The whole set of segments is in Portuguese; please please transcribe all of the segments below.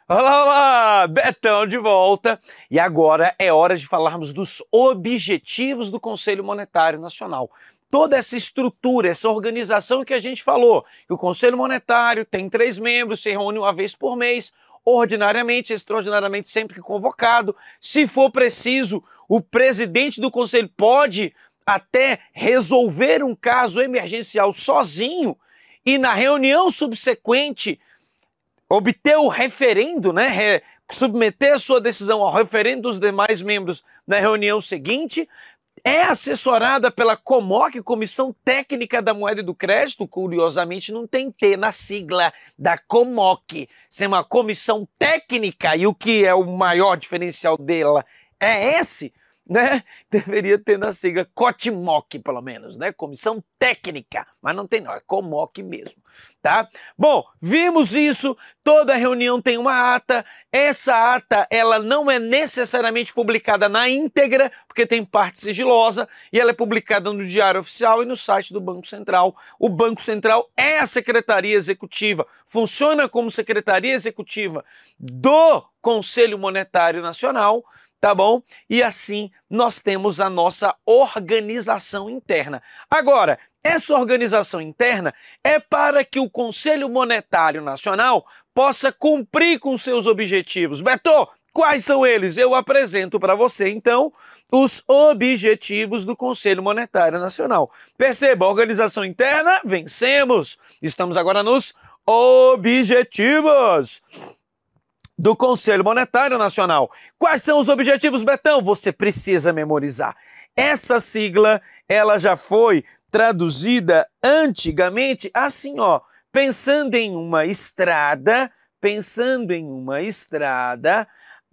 Olá, olá! Betão de volta. E agora é hora de falarmos dos objetivos do Conselho Monetário Nacional. Toda essa estrutura, essa organização que a gente falou, que o Conselho Monetário tem 3 membros, se reúne uma vez por mês, ordinariamente, extraordinariamente, sempre que convocado. Se for preciso, o presidente do Conselho pode até resolver um caso emergencial sozinho e na reunião subsequente obter o referendo, né, submeter a sua decisão ao referendo dos demais membros na reunião seguinte, é assessorada pela COMOC, Comissão Técnica da Moeda e do Crédito, curiosamente não tem T na sigla da COMOC, isso é uma comissão técnica, e o que é o maior diferencial dela é esse, né? Deveria ter na sigla COTMOC, pelo menos, né? Comissão Técnica, mas não tem não, é COMOC mesmo, tá? Bom, vimos isso, toda reunião tem uma ata, essa ata, ela não é necessariamente publicada na íntegra, porque tem parte sigilosa, e ela é publicada no Diário Oficial e no site do Banco Central. O Banco Central é a Secretaria Executiva, funciona como Secretaria Executiva do Conselho Monetário Nacional, tá bom? E assim nós temos a nossa organização interna. Agora, essa organização interna é para que o Conselho Monetário Nacional possa cumprir com seus objetivos. Beto, quais são eles? Eu apresento para você, então, os objetivos do Conselho Monetário Nacional. Perceba, a organização interna, vencemos. Estamos agora nos objetivos do Conselho Monetário Nacional. Quais são os objetivos, Betão? Você precisa memorizar. Essa sigla, ela já foi traduzida antigamente assim, ó, pensando em uma estrada,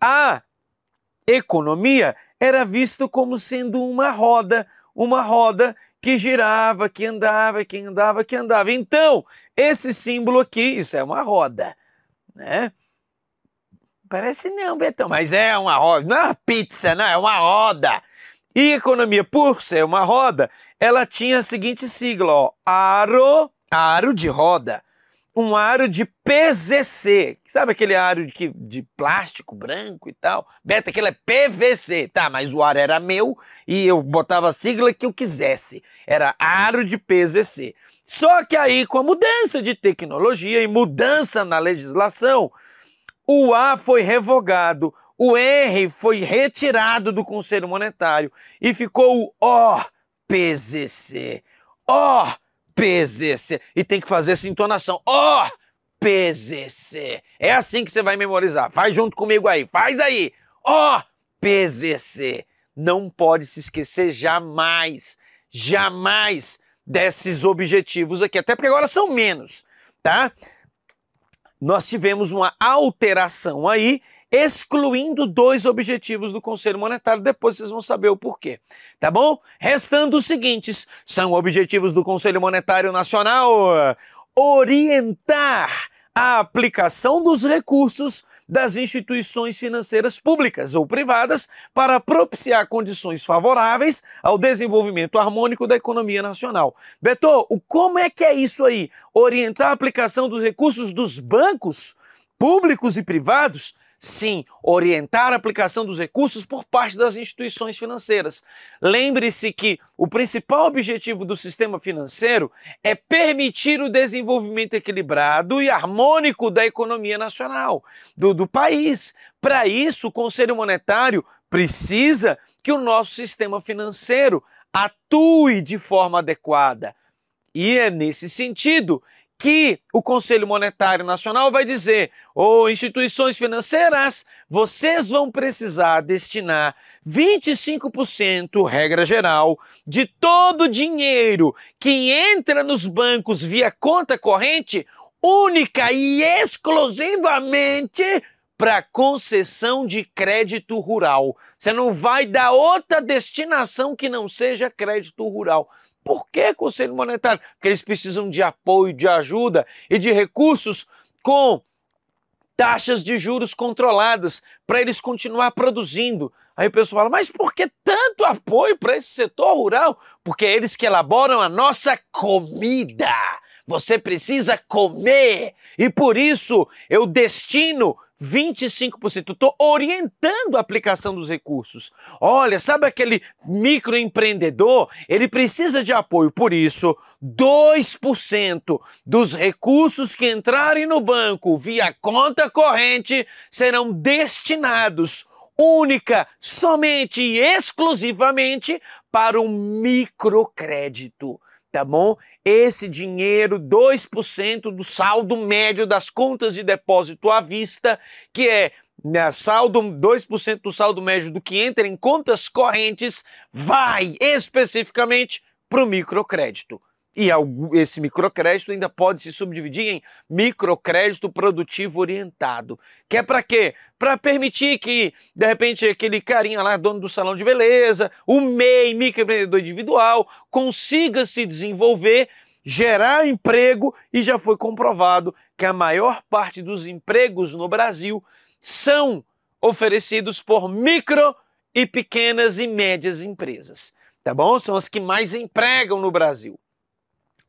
a economia era visto como sendo uma roda que girava, que andava. Então, esse símbolo aqui, isso é uma roda, né? Parece não, Betão, mas é uma roda, não é uma pizza, não, é uma roda. E economia, por ser uma roda, ela tinha a seguinte sigla, ó, aro de roda, um aro de PZC, sabe aquele aro de plástico branco e tal? Beto, aquele é PVC, tá, mas o aro era meu e eu botava a sigla que eu quisesse, era aro de PZC. Só que aí, com a mudança de tecnologia e mudança na legislação, o A foi revogado, o R foi retirado do Conselho Monetário e ficou o OPZC. OPZC. E tem que fazer essa entonação. OPZC. É assim que você vai memorizar. Faz junto comigo aí. Faz aí. OPZC. Não pode se esquecer jamais, jamais desses objetivos aqui. Até porque agora são menos, tá? Nós tivemos uma alteração aí, excluindo 2 objetivos do Conselho Monetário, depois vocês vão saber o porquê, tá bom? Restando os seguintes, são objetivos do Conselho Monetário Nacional: orientar a aplicação dos recursos das instituições financeiras públicas ou privadas para propiciar condições favoráveis ao desenvolvimento harmônico da economia nacional. Beto, como é que é isso aí? Orientar a aplicação dos recursos dos bancos públicos e privados? Sim, orientar a aplicação dos recursos por parte das instituições financeiras. Lembre-se que o principal objetivo do sistema financeiro é permitir o desenvolvimento equilibrado e harmônico da economia nacional, do país. Para isso, o Conselho Monetário precisa que o nosso sistema financeiro atue de forma adequada. E é nesse sentido que o Conselho Monetário Nacional vai dizer: instituições financeiras, vocês vão precisar destinar 25%, regra geral, de todo o dinheiro que entra nos bancos via conta corrente, única e exclusivamente para concessão de crédito rural. Você não vai dar outra destinação que não seja crédito rural. Por que, Conselho Monetário? Porque eles precisam de apoio, de ajuda e de recursos com taxas de juros controladas para eles continuar produzindo. Aí o pessoal fala, mas por que tanto apoio para esse setor rural? Porque é eles que elaboram a nossa comida. Você precisa comer e por isso eu destino 25%. Eu estou orientando a aplicação dos recursos. Olha, sabe aquele microempreendedor? Ele precisa de apoio. Por isso, 2% dos recursos que entrarem no banco via conta corrente serão destinados única, somente e exclusivamente para o microcrédito. Tá bom? Esse dinheiro, 2% do saldo médio das contas de depósito à vista, que é 2% do saldo médio do que entra em contas correntes, vai especificamente para o microcrédito. E esse microcrédito ainda pode se subdividir em microcrédito produtivo orientado. Que é para quê? Para permitir que, de repente, aquele carinha lá, dono do salão de beleza, o MEI, microempreendedor individual, consiga se desenvolver, gerar emprego, e já foi comprovado que a maior parte dos empregos no Brasil são oferecidos por micro e pequenas e médias empresas. Tá bom? São as que mais empregam no Brasil.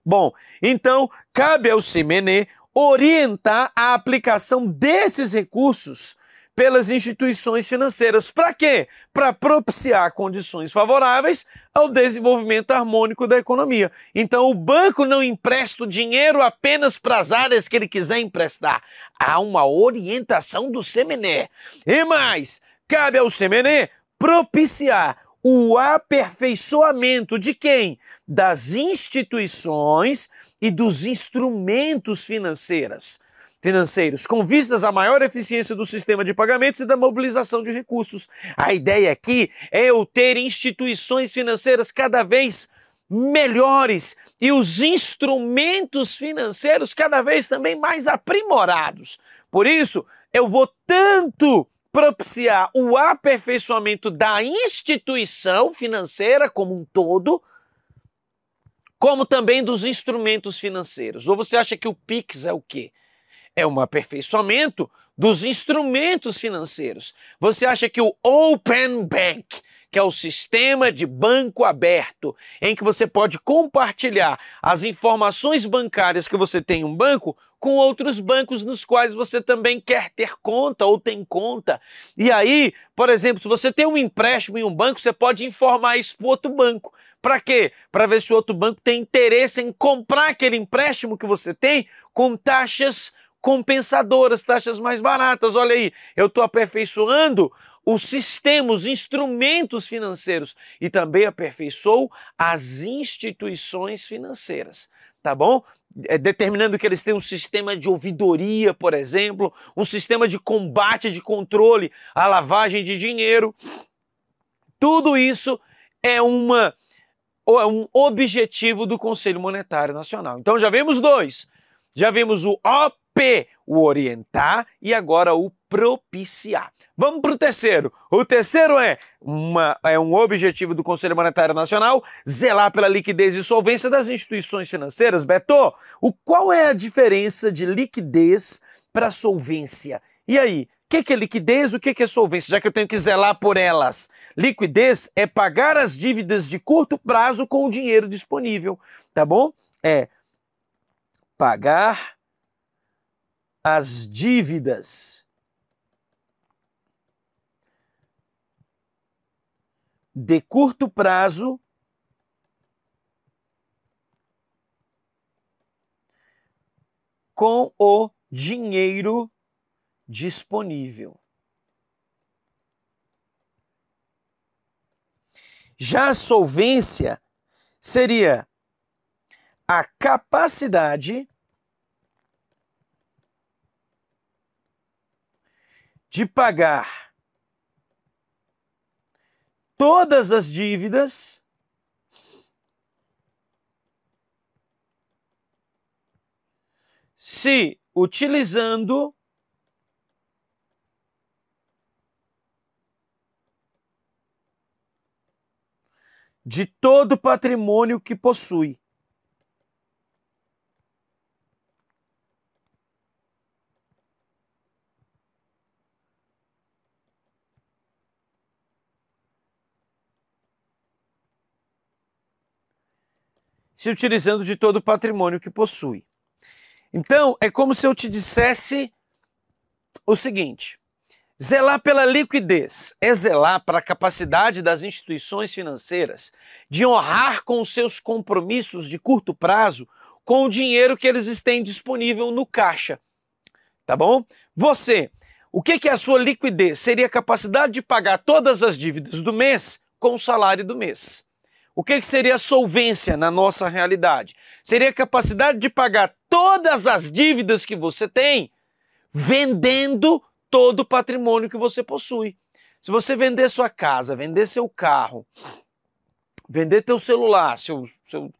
Bom, então cabe ao CMNE orientar a aplicação desses recursos pelas instituições financeiras. Para quê? Para propiciar condições favoráveis ao desenvolvimento harmônico da economia. Então o banco não empresta o dinheiro apenas para as áreas que ele quiser emprestar. Há uma orientação do CMNE. E mais, cabe ao CMNE propiciar o aperfeiçoamento de quem? Das instituições e dos instrumentos financeiros, com vistas à maior eficiência do sistema de pagamentos e da mobilização de recursos. A ideia aqui é eu ter instituições financeiras cada vez melhores e os instrumentos financeiros cada vez também mais aprimorados. Por isso, eu vou tanto propiciar o aperfeiçoamento da instituição financeira como um todo, como também dos instrumentos financeiros. Ou você acha que o Pix é o quê? É um aperfeiçoamento dos instrumentos financeiros. Você acha que o Open Bank, que é o sistema de banco aberto, em que você pode compartilhar as informações bancárias que você tem em um banco com outros bancos nos quais você também quer ter conta ou tem conta. E aí, por exemplo, se você tem um empréstimo em um banco, você pode informar isso para o outro banco. Para quê? Para ver se o outro banco tem interesse em comprar aquele empréstimo que você tem com taxas compensadoras, taxas mais baratas. Olha aí, eu estou aperfeiçoando o sistema, os instrumentos financeiros e também aperfeiçoou as instituições financeiras, tá bom? Determinando que eles têm um sistema de ouvidoria, por exemplo, um sistema de combate, de controle à lavagem de dinheiro. Tudo isso é um objetivo do Conselho Monetário Nacional. Então já vimos dois. Já vimos o OP, o orientar, e agora o propiciar. Vamos para o terceiro. O terceiro é um objetivo do Conselho Monetário Nacional zelar pela liquidez e solvência das instituições financeiras. Beto, qual é a diferença de liquidez para solvência? E aí, o que é liquidez, o que é solvência, já que eu tenho que zelar por elas? Liquidez é pagar as dívidas de curto prazo com o dinheiro disponível, tá bom? É pagar as dívidas de curto prazo com o dinheiro disponível. Já a solvência seria a capacidade de pagar todas as dívidas se utilizando de todo o patrimônio que possui. Se utilizando de todo o patrimônio que possui. Então, é como se eu te dissesse o seguinte: zelar pela liquidez é zelar para a capacidade das instituições financeiras de honrar com os seus compromissos de curto prazo com o dinheiro que eles têm disponível no caixa. Tá bom? O que é a sua liquidez? Seria a capacidade de pagar todas as dívidas do mês com o salário do mês. O que seria a solvência na nossa realidade? Seria a capacidade de pagar todas as dívidas que você tem vendendo todo o patrimônio que você possui. Se você vender sua casa, vender seu carro, vender teu celular, seu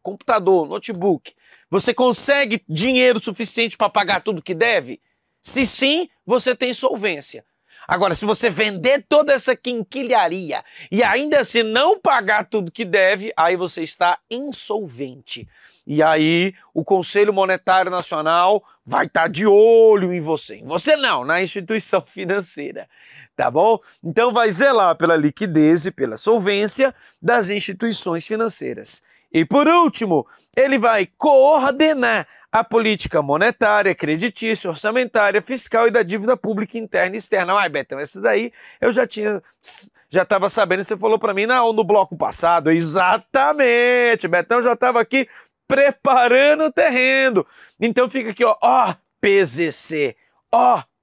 computador, notebook, você consegue dinheiro suficiente para pagar tudo que deve? Se sim, você tem solvência. Agora, se você vender toda essa quinquilharia e ainda assim não pagar tudo que deve, aí você está insolvente. E aí o Conselho Monetário Nacional vai estar de olho em você. Em você não, na instituição financeira, tá bom? Então vai zelar pela liquidez e pela solvência das instituições financeiras. E por último, ele vai coordenar a política monetária, creditícia, orçamentária, fiscal e da dívida pública interna e externa. Ai, Betão, essa daí eu já estava sabendo, você falou para mim no bloco passado. Exatamente, Betão já estava aqui preparando o terreno. Então fica aqui, ó, PZC,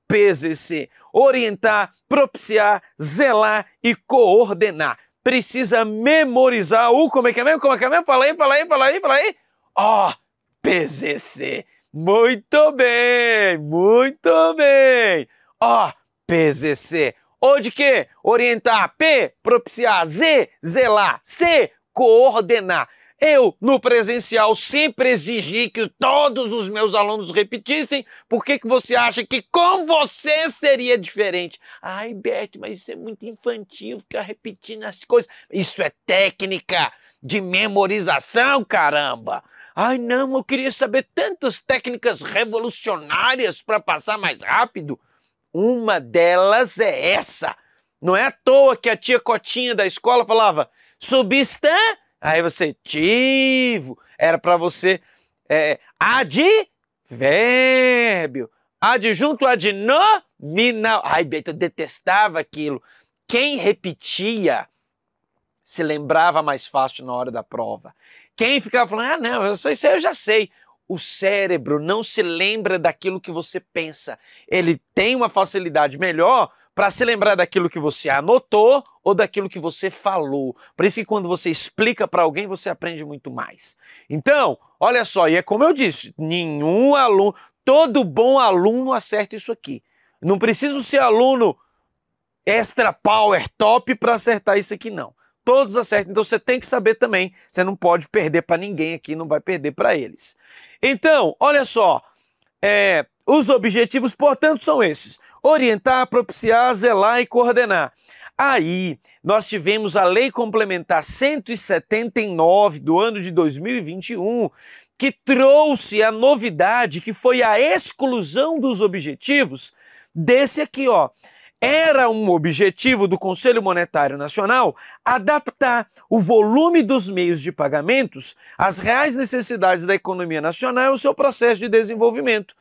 PZC, orientar, propiciar, zelar e coordenar. Precisa memorizar como é que é mesmo? Fala aí. PZC. Muito bem, muito bem. PZC. O de quê? Orientar. P, propiciar. Z, zelar. C, coordenar. Eu, no presencial, sempre exigi que todos os meus alunos repetissem. Por que você acha que com você seria diferente? Ai, Beth, mas isso é muito infantil, ficar repetindo as coisas. Isso é técnica de memorização, caramba. Ai, não, eu queria saber tantas técnicas revolucionárias para passar mais rápido. Uma delas é essa. Não é à toa que a tia Cotinha da escola falava substan... Aí você, tivo, era para você, advérbio, adjunto adnominal. Ai, Beto, eu detestava aquilo. Quem repetia se lembrava mais fácil na hora da prova. Quem ficava falando, não, isso aí eu já sei. O cérebro não se lembra daquilo que você pensa. Ele tem uma facilidade melhor para se lembrar daquilo que você anotou ou daquilo que você falou. Por isso que quando você explica para alguém, você aprende muito mais. Então, olha só, e é como eu disse, nenhum aluno, todo bom aluno acerta isso aqui. Não preciso ser aluno extra power top para acertar isso aqui, não. Todos acertam, então você tem que saber também, você não pode perder para ninguém aqui, não vai perder para eles. Então, olha só, os objetivos, portanto, são esses: orientar, propiciar, zelar e coordenar. Aí, nós tivemos a Lei Complementar 179 do ano de 2021, que trouxe a novidade, que foi a exclusão dos objetivos desse aqui, ó. Era um objetivo do Conselho Monetário Nacional adaptar o volume dos meios de pagamentos às reais necessidades da economia nacional e ao seu processo de desenvolvimento.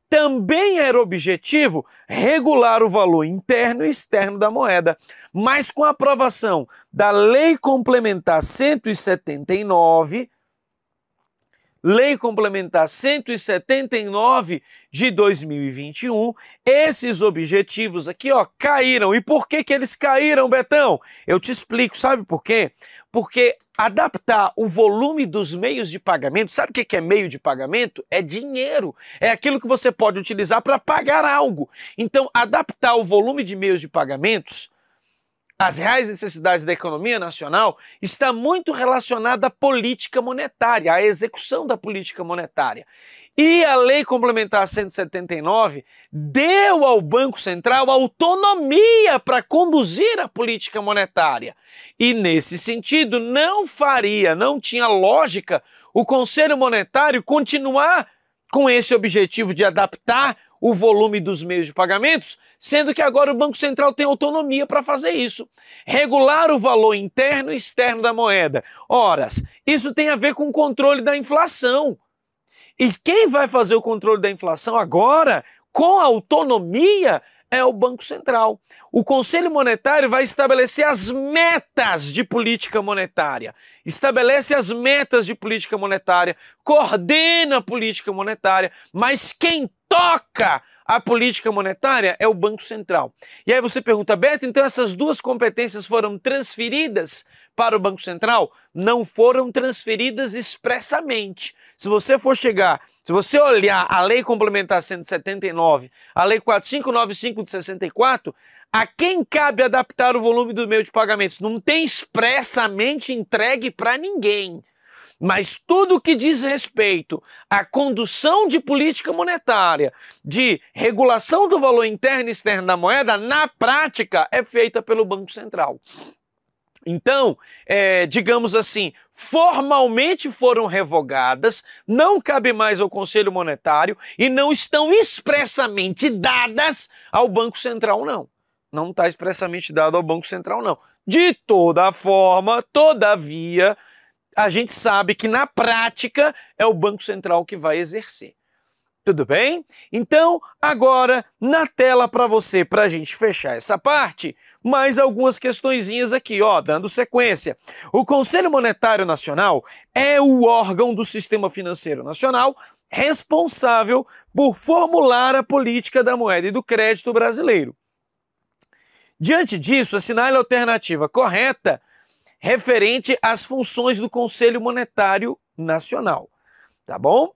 Também era objetivo regular o valor interno e externo da moeda, mas com a aprovação da Lei Complementar 179, Lei Complementar 179 de 2021, esses objetivos aqui, ó, caíram. E por que eles caíram, Betão? Eu te explico, sabe por quê? Porque adaptar o volume dos meios de pagamento, sabe o que é meio de pagamento? É dinheiro, é aquilo que você pode utilizar para pagar algo. Então, adaptar o volume de meios de pagamentos às reais necessidades da economia nacional está muito relacionada à política monetária, à execução da política monetária. E a Lei Complementar 179 deu ao Banco Central autonomia para conduzir a política monetária. E nesse sentido não tinha lógica o Conselho Monetário continuar com esse objetivo de adaptar o volume dos meios de pagamentos, sendo que agora o Banco Central tem autonomia para fazer isso. Regular o valor interno e externo da moeda. Ora, isso tem a ver com o controle da inflação. E quem vai fazer o controle da inflação agora, com autonomia, é o Banco Central. O Conselho Monetário vai estabelecer as metas de política monetária, estabelece as metas de política monetária, coordena a política monetária, mas quem toca a política monetária é o Banco Central. E aí você pergunta, Beto, então essas duas competências foram transferidas para o Banco Central? Não foram transferidas expressamente. Se você olhar a Lei Complementar 179, a Lei 4595 de 64, a quem cabe adaptar o volume do meio de pagamentos? Não tem expressamente entregue para ninguém. Mas tudo que diz respeito à condução de política monetária, de regulação do valor interno e externo da moeda, na prática é feita pelo Banco Central. Então, digamos assim, formalmente foram revogadas, não cabe mais ao Conselho Monetário e não estão expressamente dadas ao Banco Central, não. Não está expressamente dado ao Banco Central, não. De toda forma, todavia, a gente sabe que na prática é o Banco Central que vai exercer. Tudo bem? Então, agora, na tela para você, para a gente fechar essa parte, mais algumas questõezinhas aqui, ó, dando sequência. O Conselho Monetário Nacional é o órgão do Sistema Financeiro Nacional responsável por formular a política da moeda e do crédito brasileiro. Diante disso, assinale a alternativa correta referente às funções do Conselho Monetário Nacional, tá bom?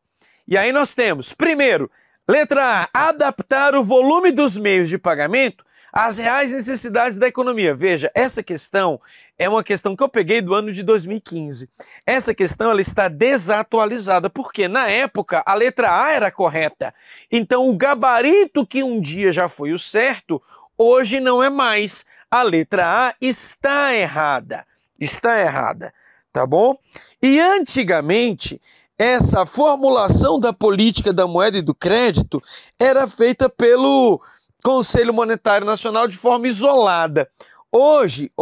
E aí nós temos, primeiro, letra A, adaptar o volume dos meios de pagamento às reais necessidades da economia. Veja, essa questão é uma questão que eu peguei do ano de 2015. Essa questão ela está desatualizada, porque na época a letra A era correta. Então o gabarito que um dia já foi o certo, hoje não é mais. A letra A está errada. Está errada, tá bom? E antigamente, essa formulação da política da moeda e do crédito era feita pelo Conselho Monetário Nacional de forma isolada. Hoje,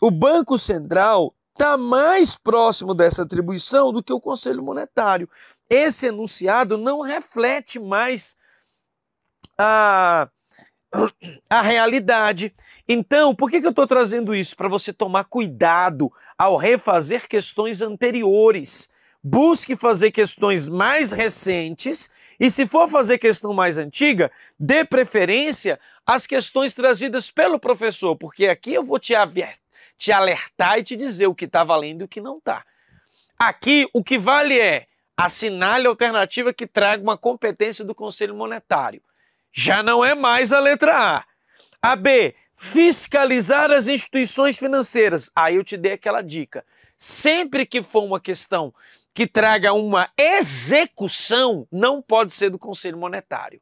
o Banco Central está mais próximo dessa atribuição do que o Conselho Monetário. Esse enunciado não reflete mais a realidade. Então, por que eu estou trazendo isso? Para você tomar cuidado ao refazer questões anteriores. Busque fazer questões mais recentes e, se for fazer questão mais antiga, dê preferência às questões trazidas pelo professor, porque aqui eu vou te alertar e te dizer o que está valendo e o que não está. Aqui, o que vale é assinale a alternativa que traga uma competência do Conselho Monetário. Já não é mais a letra A. A B, fiscalizar as instituições financeiras. Aí eu te dei aquela dica. Sempre que for uma questão que traga uma execução, não pode ser do Conselho Monetário.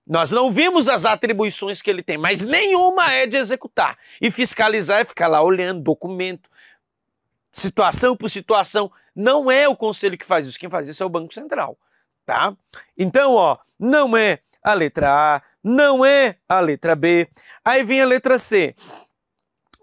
Nós não vimos as atribuições que ele tem, mas nenhuma é de executar. E fiscalizar é ficar lá olhando documento, situação por situação. Não é o Conselho que faz isso. Quem faz isso é o Banco Central, tá? Então, ó, não é a letra A, não é a letra B. Aí vem a letra C.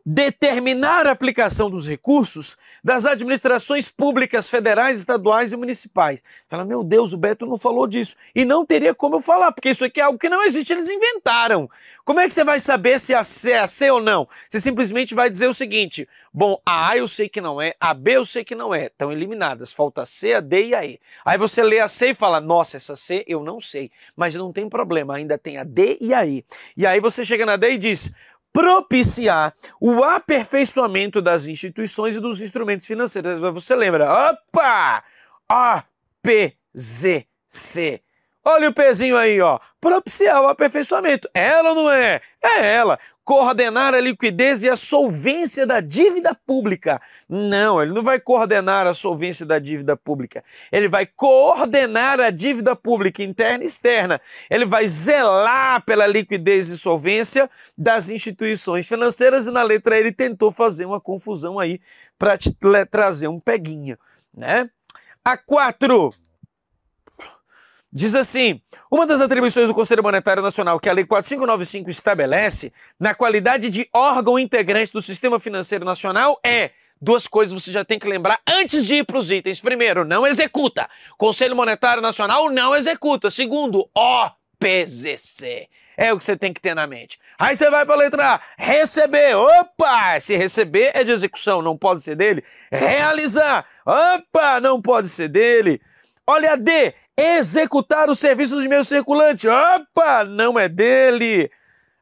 Determinar a aplicação dos recursos das administrações públicas federais, estaduais e municipais. Fala, meu Deus, o Beto não falou disso. E não teria como eu falar, porque isso aqui é algo que não existe, eles inventaram. Como é que você vai saber se a C é a C ou não? Você simplesmente vai dizer o seguinte, bom, a A eu sei que não é, a B eu sei que não é, estão eliminadas, falta a C, a D e a E. Aí você lê a C e fala, nossa, essa C eu não sei, mas não tem problema, ainda tem a D e a E. E aí você chega na D e diz, propiciar o aperfeiçoamento das instituições e dos instrumentos financeiros. Você lembra? Opa! A, P, Z, C. Olha o pezinho aí, ó. Propiciar o aperfeiçoamento. Ela ou não é? É ela. Coordenar a liquidez e a solvência da dívida pública. Não, ele não vai coordenar a solvência da dívida pública. Ele vai coordenar a dívida pública interna e externa. Ele vai zelar pela liquidez e solvência das instituições financeiras e na letra ele tentou fazer uma confusão aí para te trazer um peguinha, né? A 4. Diz assim, uma das atribuições do Conselho Monetário Nacional que a Lei 4595 estabelece, na qualidade de órgão integrante do Sistema Financeiro Nacional, é duas coisas você já tem que lembrar antes de ir para os itens. Primeiro, não executa. Conselho Monetário Nacional não executa. Segundo, PZC. É o que você tem que ter na mente. Aí você vai para a letra A, receber. Opa, se receber é de execução, não pode ser dele. Realizar. Opa, não pode ser dele. Olha a D, executar os serviços de meio circulante. Opa, não é dele.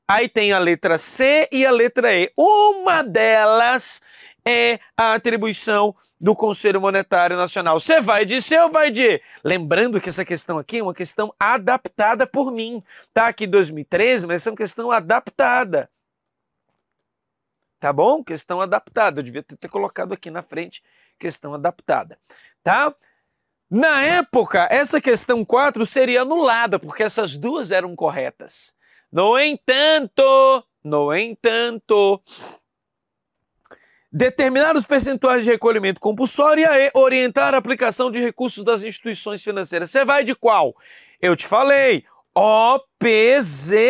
Aí tem a letra C e a letra E. Uma delas é a atribuição do Conselho Monetário Nacional. Você vai de C ou vai de E? Lembrando que essa questão aqui é uma questão adaptada por mim. Tá aqui 2013, mas essa é uma questão adaptada. Tá bom? Questão adaptada. Eu devia ter colocado aqui na frente questão adaptada. Tá? Na época, essa questão 4 seria anulada, porque essas duas eram corretas. No entanto, determinar os percentuais de recolhimento compulsório e orientar a aplicação de recursos das instituições financeiras. Você vai de qual? Eu te falei, OPZC.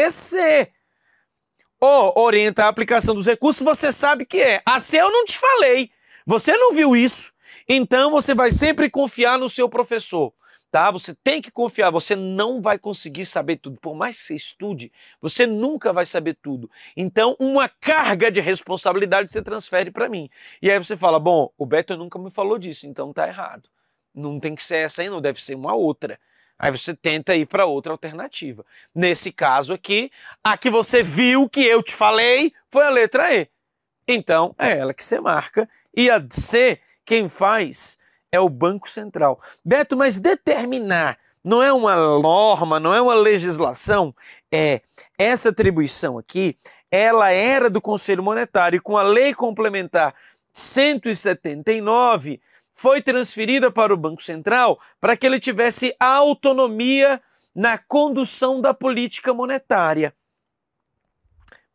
O orientar a aplicação dos recursos, você sabe que é. A C eu não te falei. Você não viu isso. Então você vai sempre confiar no seu professor. Tá? Você tem que confiar, você não vai conseguir saber tudo. Por mais que você estude, você nunca vai saber tudo. Então, uma carga de responsabilidade você transfere para mim. E aí você fala, bom, o Beto nunca me falou disso, então tá errado. Não tem que ser essa aí, não, deve ser uma outra. Aí você tenta ir para outra alternativa. Nesse caso aqui, a que você viu que eu te falei foi a letra E. Então, é ela que você marca. E a C, quem faz é o Banco Central. Beto, mas determinar não é uma norma, não é uma legislação? Essa atribuição aqui, ela era do Conselho Monetário e com a Lei Complementar 179 foi transferida para o Banco Central para que ele tivesse autonomia na condução da política monetária.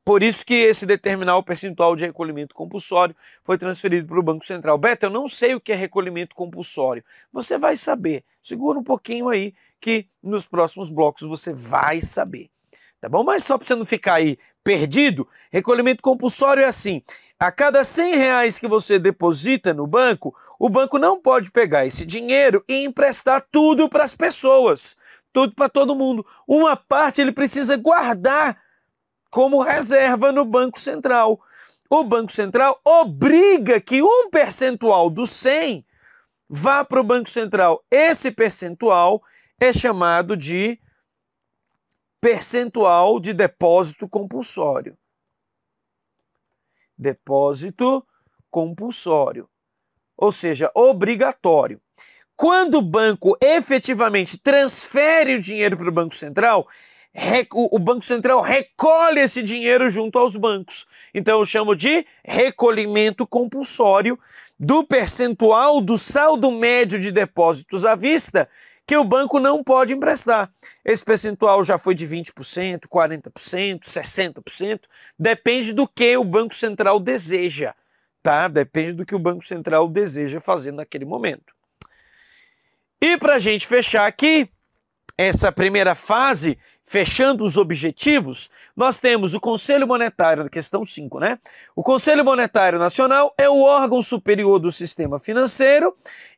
Por isso que esse determinar o percentual de recolhimento compulsório foi transferido para o Banco Central. Beto, eu não sei o que é recolhimento compulsório. Você vai saber. Segura um pouquinho aí que nos próximos blocos você vai saber. Tá bom? Mas só para você não ficar aí perdido, recolhimento compulsório é assim. A cada R$100 que você deposita no banco, o banco não pode pegar esse dinheiro e emprestar tudo para as pessoas. Tudo para todo mundo. Uma parte ele precisa guardar como reserva no Banco Central. O Banco Central obriga que um percentual do 100 vá para o Banco Central. Esse percentual é chamado de percentual de depósito compulsório. Depósito compulsório. Ou seja, obrigatório. Quando o banco efetivamente transfere o dinheiro para o Banco Central, o Banco Central recolhe esse dinheiro junto aos bancos. Então eu chamo de recolhimento compulsório do percentual do saldo médio de depósitos à vista que o banco não pode emprestar. Esse percentual já foi de 20%, 40%, 60%, depende do que o Banco Central deseja, tá? Depende do que o Banco Central deseja fazer naquele momento. E para a gente fechar aqui, essa primeira fase, fechando os objetivos, nós temos o Conselho Monetário, na questão 5, né? O Conselho Monetário Nacional é o órgão superior do sistema financeiro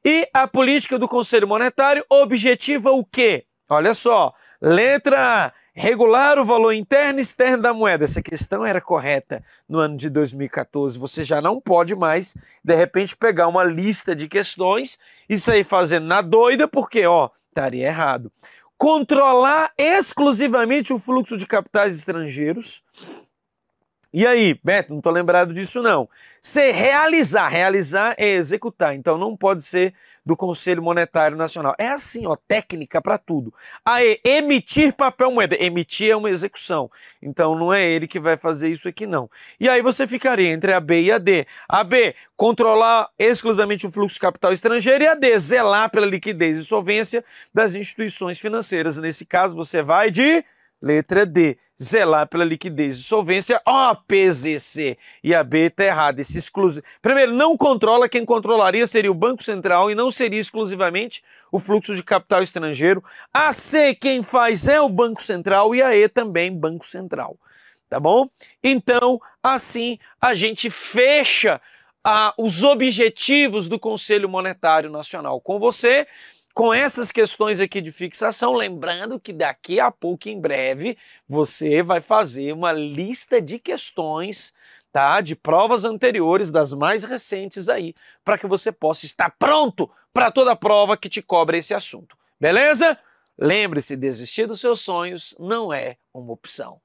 e a política do Conselho Monetário objetiva o quê? Olha só, letra A, regular o valor interno e externo da moeda. Essa questão era correta no ano de 2014. Você já não pode mais, de repente, pegar uma lista de questões e sair fazendo na doida, porque, ó, estaria errado. Controlar exclusivamente o fluxo de capitais estrangeiros. E aí, Beto, não estou lembrado disso não. Realizar é executar, então não pode ser do Conselho Monetário Nacional. É assim, ó, técnica para tudo. Aí, emitir papel moeda. Emitir é uma execução, então não é ele que vai fazer isso aqui não. E aí você ficaria entre a B e a D. A B, controlar exclusivamente o fluxo de capital estrangeiro, e a D, zelar pela liquidez e solvência das instituições financeiras. Nesse caso, você vai de letra D, zelar pela liquidez e solvência, OPZC. E a B está errada. Esse exclusivo. Primeiro, não controla, quem controlaria seria o Banco Central e não seria exclusivamente o fluxo de capital estrangeiro. A C, quem faz é o Banco Central, e a E também Banco Central. Tá bom? Então, assim, a gente fecha os objetivos do Conselho Monetário Nacional com você. com essas questões aqui de fixação, lembrando que daqui a pouco, em breve, você vai fazer uma lista de questões, tá, de provas anteriores, das mais recentes aí, para que você possa estar pronto para toda prova que te cobra esse assunto. Beleza? Lembre-se, desistir dos seus sonhos não é uma opção.